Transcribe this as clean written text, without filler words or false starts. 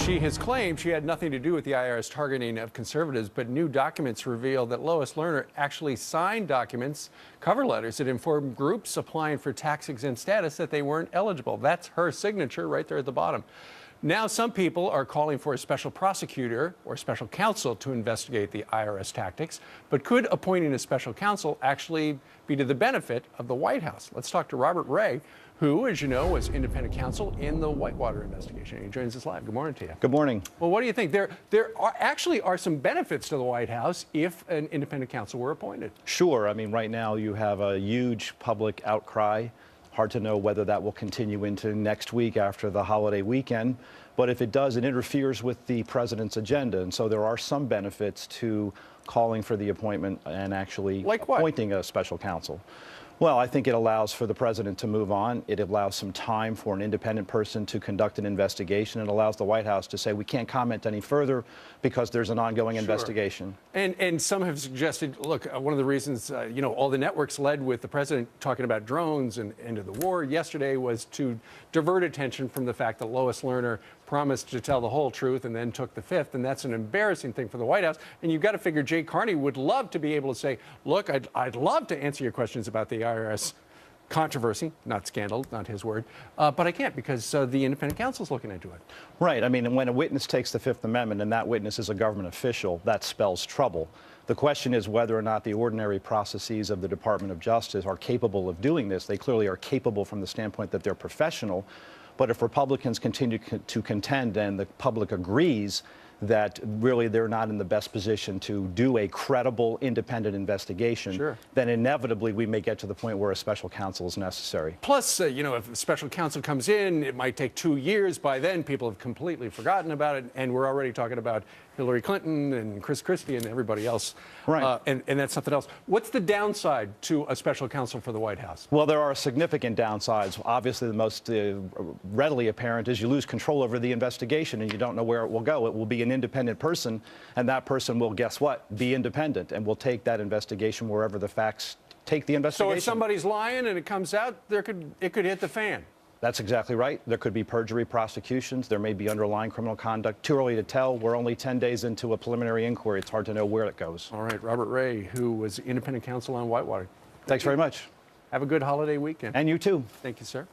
She has claimed she had nothing to do with the IRS targeting of conservatives, but new documents reveal that Lois Lerner actually signed documents, cover letters that informed groups applying for tax-exempt status that they weren't eligible. That's her signature right there at the bottom. Now, some people are calling for a special prosecutor or special counsel to investigate the IRS tactics, but could appointing a special counsel actually be to the benefit of the White House? Let's talk to Robert Ray, who, as you know, was independent counsel in the Whitewater investigation. He joins us live. Good morning to you. Good morning. Well, what do you think? There actually are some benefits to the White House if an independent counsel were appointed. Sure. I mean, right now you have a huge public outcry. Hard to know whether that will continue into next week after the holiday weekend. But if it does, it interferes with the president's agenda. And so there are some benefits to calling for the appointment and actually appointing a special counsel. Well, I think it allows for the president to move on. It allows some time for an independent person to conduct an investigation. It allows the White House to say we can't comment any further because there's an ongoing investigation. And some have suggested, look, one of the reasons, all the networks led with the president talking about drones and end of the war yesterday was to divert attention from the fact that Lois Lerner promised to tell the whole truth and then took the fifth. And that's an embarrassing thing for the White House. And you've got to figure Jay Carney would love to be able to say, look, I'd love to answer your questions about the IRS controversy, not scandal, not his word, but I can't because the independent counsel's looking into it. Right. I mean, when a witness takes the Fifth Amendment and that witness is a government official, that spells trouble. The question is whether or not the ordinary processes of the Department of Justice are capable of doing this. They clearly are capable from the standpoint that they're professional. But if Republicans continue to contend and the public agrees that really they're not in the best position to do a credible, independent investigation, then inevitably we may get to the point where a special counsel is necessary. Plus, if a special counsel comes in, it might take 2 years. By then, people have completely forgotten about it, and we're already talking about Hillary Clinton and Chris Christie and everybody else. Right. And that's something else. What's the downside to a special counsel for the White House? Well, there are significant downsides. Obviously, the most readily apparent is you lose control over the investigation and you don't know where it will go. It will be an independent person, and that person will, guess what, be independent and will take that investigation wherever the facts take the investigation. So if somebody's lying and it comes out, it could hit the fan. That's exactly right. There could be perjury prosecutions. There may be underlying criminal conduct. Too early to tell. We're only 10 days into a preliminary inquiry. It's hard to know where it goes. All right. Robert Ray, who was independent counsel on Whitewater. Thanks very much. Have a good holiday weekend. And you too. Thank you, sir.